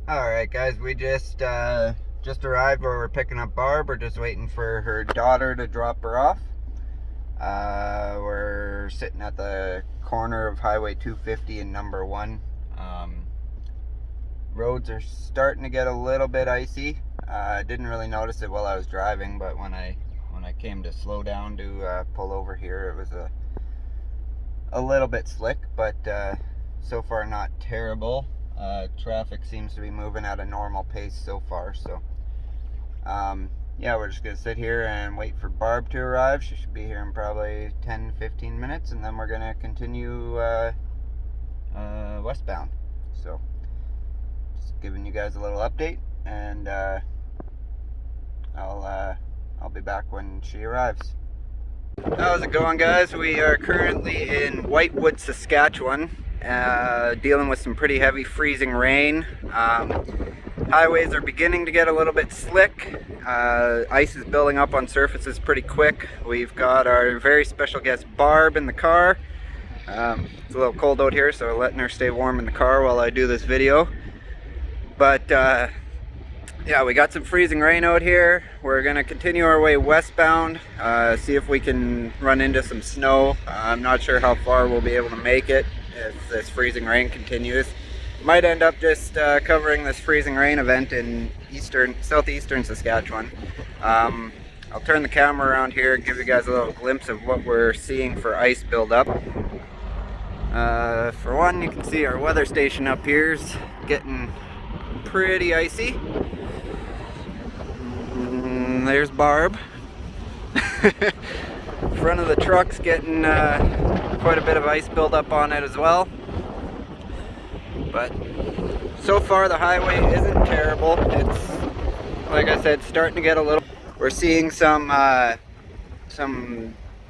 Alright guys, we just arrived where we're picking up Barb. We're just waiting for her daughter to drop her off. We're sitting at the corner of Highway 250 and number 1. Roads are starting to get a little bit icy. I didn't really notice it while I was driving, but when I came to slow down to pull over here, it was a little bit slick, but so far not terrible. Traffic seems to be moving at a normal pace so far, so yeah, we're just gonna sit here and wait for Barb to arrive. She should be here in probably 10-15 minutes, and then we're gonna continue westbound. So just giving you guys a little update, and I'll be back when she arrives. How's it going, guys? We are currently in Whitewood, Saskatchewan, dealing with some pretty heavy freezing rain. Highways are beginning to get a little bit slick. Ice is building up on surfaces pretty quick. We've got our very special guest Barb in the car. It's a little cold out here, so we're letting her stay warm in the car while I do this video. But yeah, we got some freezing rain out here. We're gonna continue our way westbound, see if we can run into some snow. I'm not sure how far we'll be able to make it if this freezing rain continues. Might end up just covering this freezing rain event in southeastern Saskatchewan. I'll turn the camera around here and give you guys a little glimpse of what we're seeing for ice buildup. For one, you can see our weather station up here is getting pretty icy. There's Barb. Front of the truck's getting quite a bit of ice buildup on it as well. But so far the highway isn't terrible. It's, like I said, starting to get a little. We're seeing some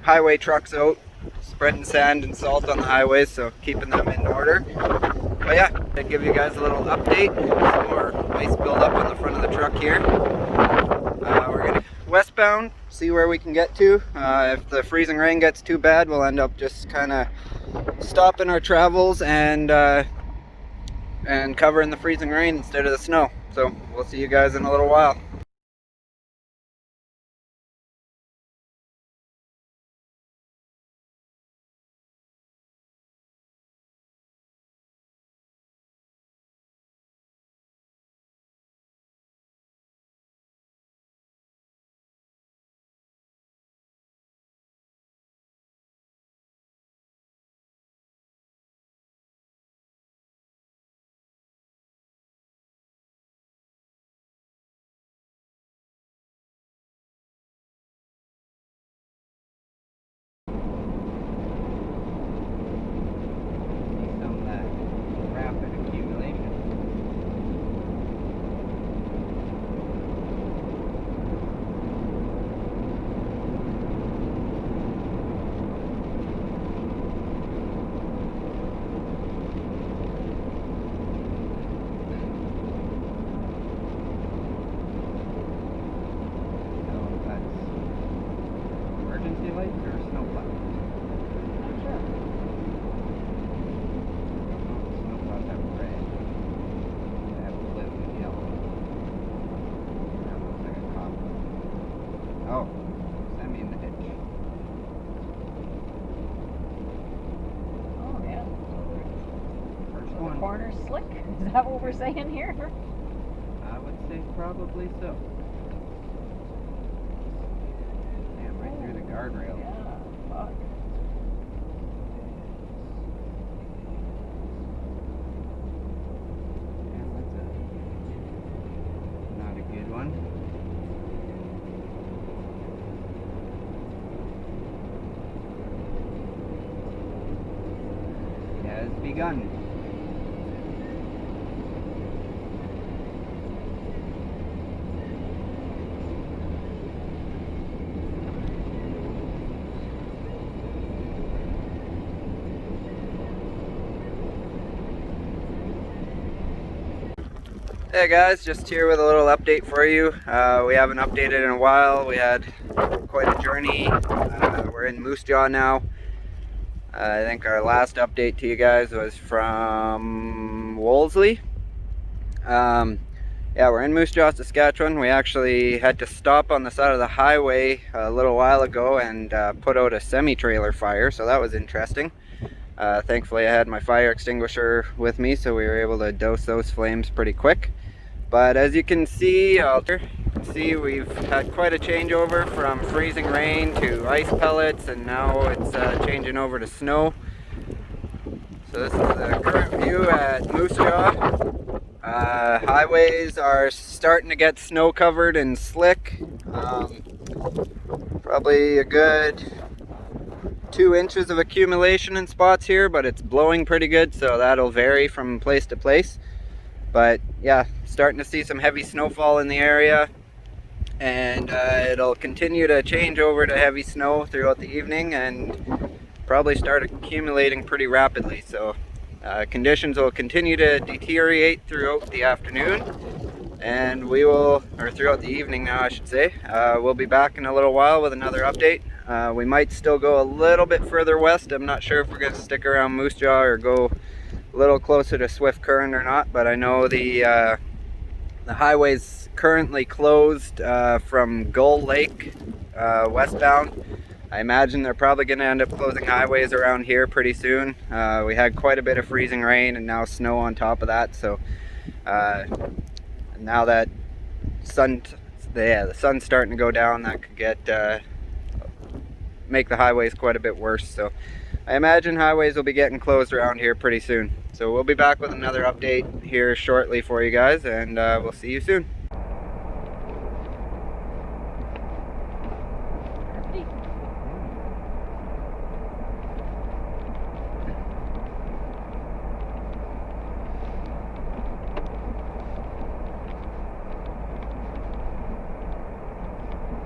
highway trucks out spreading sand and salt on the highways, so keeping them in order. But yeah, I'll give you guys a little update. Some more ice buildup on the front of the truck here. We're gonna westbound, see where we can get to. If the freezing rain gets too bad, we'll end up just kind of stopping our travels and covering the freezing rain instead of the snow. So we'll see you guys in a little while. Oh, send me in the ditch. Oh, yeah. First So one. the corner's slick? Is that what we're saying here? I would say probably so. Damn, right through the guardrail. Yeah, fuck. Yeah, that's not a good one. Has begun. Hey guys, just here with a little update for you. We haven't updated in a while. We had quite a journey. We're in Moose Jaw now. I think our last update to you guys was from Wolseley. Yeah, we're in Moose Jaw, Saskatchewan. We actually had to stop on the side of the highway a little while ago and put out a semi-trailer fire, so that was interesting. Thankfully I had my fire extinguisher with me, so we were able to douse those flames pretty quick. But as you can see, we've had quite a changeover from freezing rain to ice pellets, and now it's changing over to snow. So this is the current view at Moose Jaw. Highways are starting to get snow covered and slick. Probably a good 2 inches of accumulation in spots here, but it's blowing pretty good, so that'll vary from place to place. But yeah, starting to see some heavy snowfall in the area, and it'll continue to change over to heavy snow throughout the evening and probably start accumulating pretty rapidly. So conditions will continue to deteriorate throughout the afternoon, and or throughout the evening now I should say. We'll be back in a little while with another update. We might still go a little bit further west. I'm not sure if we're going to stick around Moose Jaw or go a little closer to Swift Current or not, but I know the highway's currently closed from Gull Lake westbound. I imagine they're probably going to end up closing highways around here pretty soon. We had quite a bit of freezing rain and now snow on top of that, so now that the sun's starting to go down, that could make the highways quite a bit worse. So I imagine highways will be getting closed around here pretty soon. So we'll be back with another update here shortly for you guys, and we'll see you soon.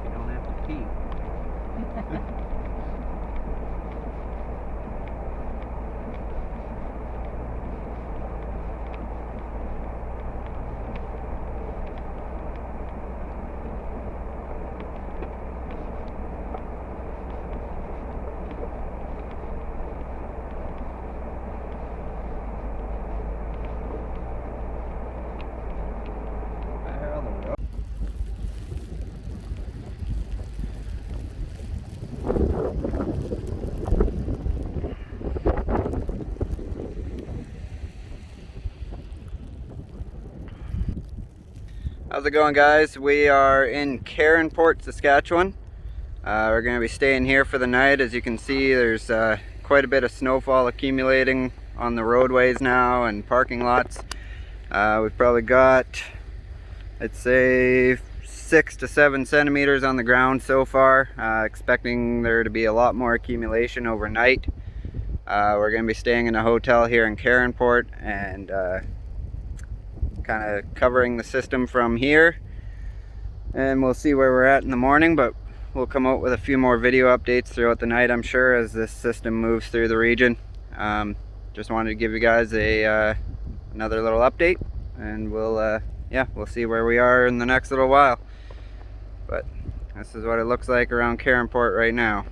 You don't have to pee. How's it going, guys? We are in Caronport, Saskatchewan. We're going to be staying here for the night. As you can see, there's quite a bit of snowfall accumulating on the roadways now and parking lots. We've probably got, I'd say, 6 to 7 centimeters on the ground so far. Expecting there to be a lot more accumulation overnight. We're going to be staying in a hotel here in Caronport and kind of covering the system from here, and we'll see where we're at in the morning, but we'll come out with a few more video updates throughout the night, I'm sure, as this system moves through the region. Just wanted to give you guys another little update, and we'll see where we are in the next little while. But this is what it looks like around Caronport right now.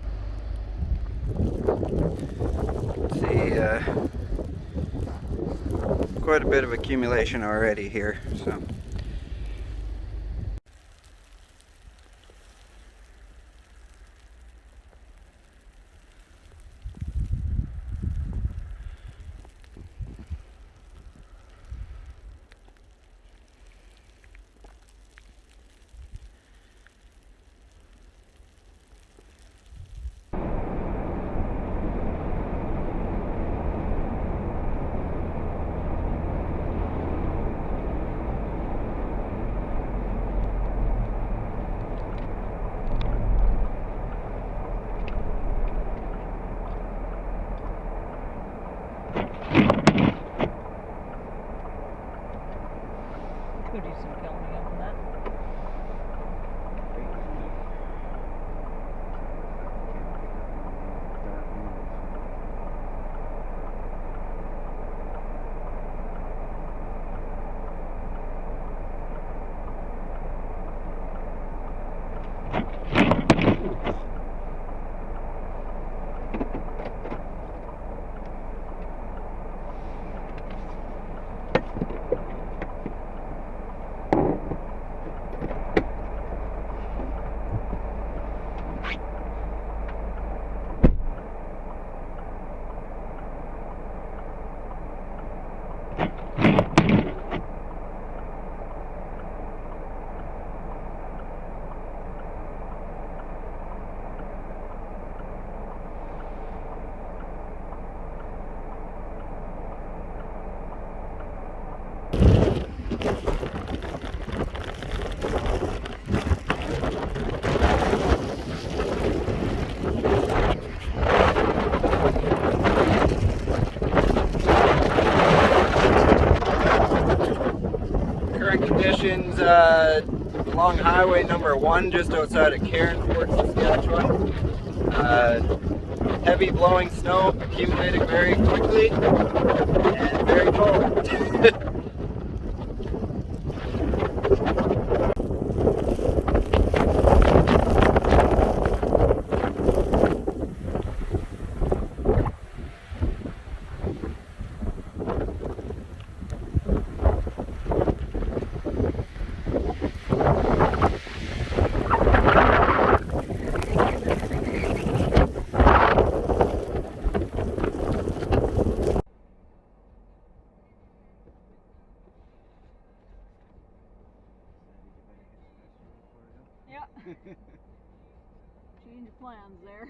Let's see, quite a bit of accumulation already here, so. Could do some filming on that. along highway number 1 just outside of Cairnsport, Saskatchewan. Heavy blowing snow accumulating very quickly and very cold. Yeah. Change plans there.